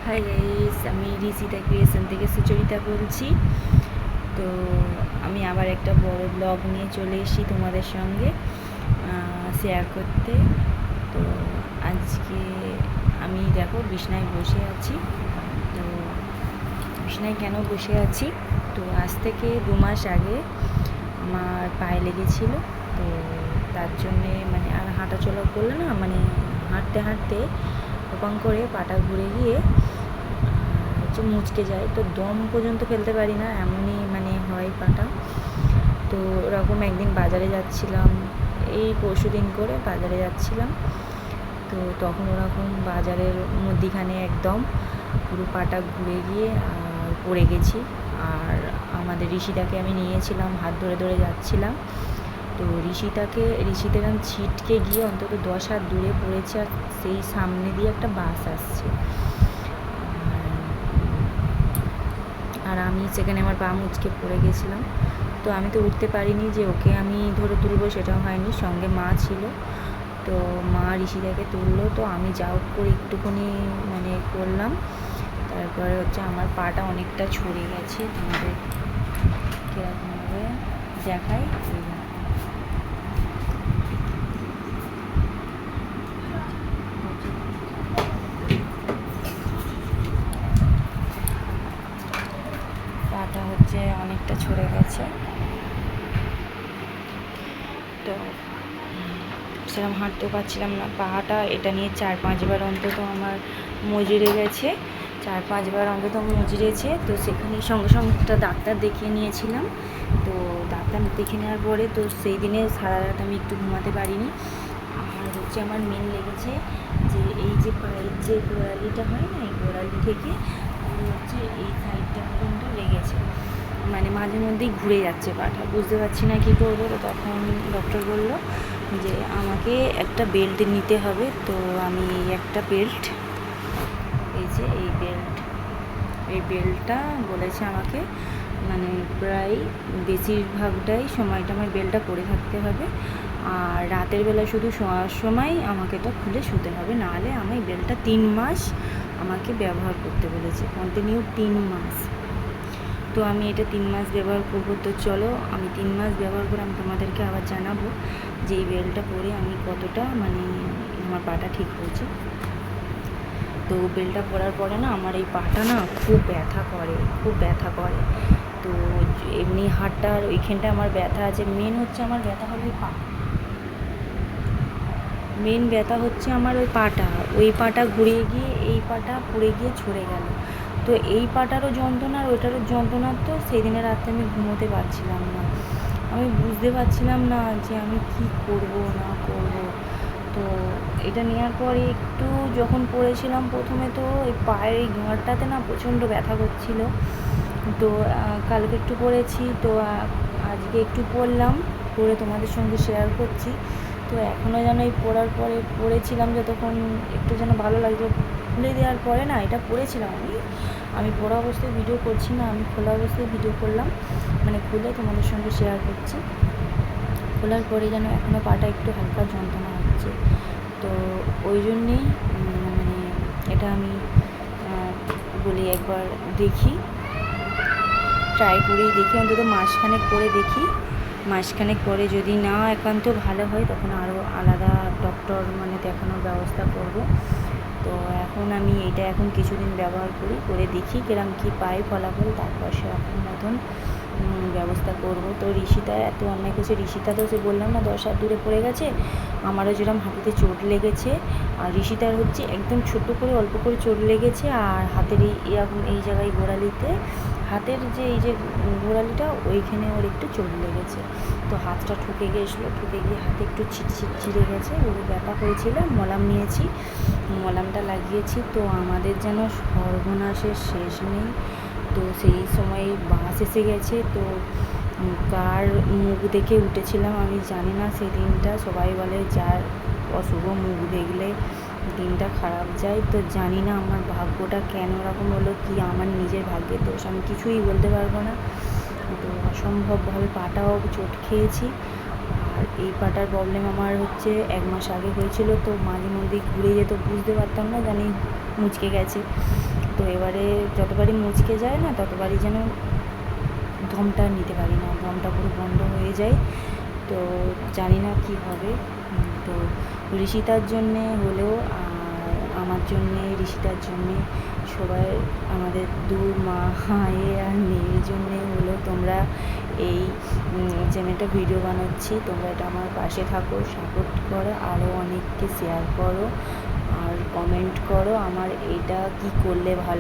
Hi guys, আমি রিসিতা creation থেকে সুচরিতা বলছি। তো আমি আবার একটা বড় ব্লগ নিয়ে চলে এসেছি তোমাদের সঙ্গে শেয়ার করতে। তো আজকে আমি দেখো বিছনায় বসে আছি। তো বিছনায় কেন বসে আছি, তো আজ থেকে 2 মাস আগে আমার পায়ে লেগেছিল। তো তার জন্যে মানে আর হাঁটা চলা করলে না, মানে হাঁটতে হাঁটতে ওপাং করে পাটা ঘুরে গিয়ে মুচকে যায়। তো দম পর্যন্ত ফেলতে পারি না, এমনই মানে হয় পাটা। তো ওরকম একদিন বাজারে যাচ্ছিলাম, এই পরশু দিন করে বাজারে যাচ্ছিলাম। তো তখন ওরকম বাজারের মধ্যিখানে একদম পুরো পাটা ঘুরে গিয়ে আর পড়ে গেছি। আর আমাদের ঋষিতাকে আমি নিয়েছিলাম, হাত ধরে ধরে যাচ্ছিলাম। তো ঋষিতার ছিটকে গিয়ে অন্তত 10 হাত দূরে পড়েছে। আর সেই সামনে দিয়ে একটা বাস আসছে, আর আমি সেখানে আমার পা মুচকে পড়ে গেছিলাম। তো আমি তো উঠতে পারিনি, যে ওকে আমি ধরে তুলবো সেটাও হয়নি, সঙ্গে মা ছিল। তো মা ঋষিতাকে তুললো। তো আমি যাও করে একটুখানি মানে করলাম। তারপরে হচ্ছে আমার পাটা অনেকটা ছড়ে গেছে, তোমাদের কীরকমভাবে দেখাই। পাটা হচ্ছে অনেকটা ছড়ে গেছে। তো সেরকম হাঁটতেও পারছিলাম না, পাটা এটা নিয়ে 4-5 বার অন্তত আমার মজুরে গেছে, 4-5 বার অন্তত মজুরেছে। তো সেখানে সঙ্গে সঙ্গে একটা ডাক্তার দেখিয়ে নিয়েছিলাম। তো ডাক্তার দেখে নেওয়ার পরে তো সেই দিনে সারা রাত আমি একটু ঘুমাতে পারিনি। আর হচ্ছে আমার মেন লেগেছে যে এই যে পায়ের যে গোড়ালিটা হয় না, এই গোড়ালি থেকে হচ্ছে এই সাইডটা পর্যন্ত লেগেছে, মানে মাঝে মধ্যেই ঘুরে যাচ্ছে পাটা, বুঝতে পারছি না কী করবো। তো তখন ডক্টর বললো যে আমাকে একটা বেল্ট নিতে হবে। তো আমি একটা বেল্ট, এই যে এই বেল্টটা বলেছে আমাকে, মানে প্রায় বেশিরভাগটাই সময়টা আমার বেল্টটা পরে থাকতে হবে। আর রাতের বেলা শুধু শোয়ার সময় আমাকে এটা খুলে শুতে হবে, নাহলে আমি বেল্টটা 3 মাস আমাকে ব্যবহার করতে বলেছে, কন্টিনিউ 3 মাস। তো আমি এটা 3 মাস ব্যবহার করবো। তো চলো আমি 3 মাস ব্যবহার করে আমি তোমাদেরকে আবার জানাবো যে এই বেল্টটা পরে আমি কতটা মানে আমার পাটা ঠিক হয়েছে। তো বেল্টটা পরার পরে না আমার এই পাটা না খুব ব্যথা করে। তো এমনি হাড়টার ওইখানটা আমার ব্যথা আছে, মেন হচ্ছে আমার ব্যথা হবে পা, মেন ব্যথা হচ্ছে আমার ওই পাটা ঘুরে গিয়ে এই পাটা পড়ে গিয়ে ছড়ে গেল। তো এই পাটারও যন্ত্রণা আর ওইটারও যন্ত্রণা। তো সেই দিনের রাতে আমি ঘুমোতে পারছিলাম না, আমি বুঝতে পারছিলাম না যে আমি কি করব না করব। তো এটা নেওয়ার পরে একটু যখন পড়েছিলাম প্রথমে, তো এই পায়ের এই ঘাড়টাতে না প্রচণ্ড ব্যথা করছিল। তো কালকে একটু পড়েছি, তো আজকে একটু পড়লাম, পড়ে তোমাদের সঙ্গে শেয়ার করছি। তো এখনও যেন এই পড়ার পরে পড়েছিলাম যতক্ষণ একটু যেন ভালো লাগলো। খুলে দেওয়ার পরে না, এটা পড়েছিলাম আমি পড়া অবস্থায় ভিডিও করছি না, আমি খোলা অবস্থায় ভিডিও করলাম, মানে খুলে তোমাদের সঙ্গে শেয়ার করছি। খোলার পরে যেন এখনও পাটা একটু হালকা যন্ত্রণা হচ্ছে। তো ওই জন্যেই মানে এটা আমি বলি একবার দেখি, ট্রাই করেই দেখি, অন্তত মাসখানেক করে দেখি। মাসখানেক পরে যদি না একান্ত ভালো হয় তখন আরও আলাদা ডক্টর মানে দেখানোর ব্যবস্থা করব। তো এখন আমি এটা এখন কিছুদিন ব্যবহার করে দেখি কিরম কী পাই ফলাফল, তারপর সেরকম মতন ব্যবস্থা করব। তো ঋষিতা এত অন্যায় করছে, ঋষিতা তো সে বললাম না 10 হাত দূরে পড়ে গেছে, আমারও যেরকম হাতেতে চোট লেগেছে। আর ঋষিতার হচ্ছে একদম ছোট করে অল্প করে চোট লেগেছে, আর হাতের এরকম এই জায়গায় গোড়ালিতে, হাতের যে এই যে গোড়ালিটা ওইখানে ওর একটু চোট লেগেছে। তো হাতটা ঠুকে গিয়ে হাতে একটু ছিঁড়ে গেছে, ওর ব্যথা হয়েছিল, মলম নিয়েছি, মলমটা লাগিয়েছি। তো আমাদের যেন সর্বনাশের শেষ নেই। তো সেই সময় বাস এসে গেছে। তো কার মুখ দেখে উঠেছিলাম আমি জানি না, সেই দিনটা সবাই বলে যার অশুভ মুখ দেখলে দিনটা খারাপ যায়। তো জানি না আমার ভাগ্যটা কেন এরকম হলো, কি আমার নিজের ভাগ্যের দোষ, আমি কিছুই বলতে পারবো না। তো অসম্ভবভাবে পাটাও চোট খেয়েছি। আর আর এই পাটার প্রবলেম আমার হচ্ছে 1 মাস আগে হয়েছিল, তো মাঝে মধ্যে ঘুরে যেত, বুঝতে পারতাম না, জানি মুচকে গেছে। তো এবারে যতবারই মুচকে যায় না ততবারই যেন দমটা নিতে পারি না, দমটা পুরো বন্ধ হয়ে যায়। তো জানি না কি হবে। তো ঋষিতার জন্যে হলেও আর আমার জন্যে, ঋষিতার জন্যে, সবাই আমাদের মায়ের আর মেয়ের জন্যে হলেও তোমরা এই যে আমি একটা ভিডিও বানাচ্ছি, তোমরা এটা আমার পাশে থাকো, সাপোর্ট করো, আরও অনেককে শেয়ার করো আর কমেন্ট করো আমার এটা কি করলে ভালো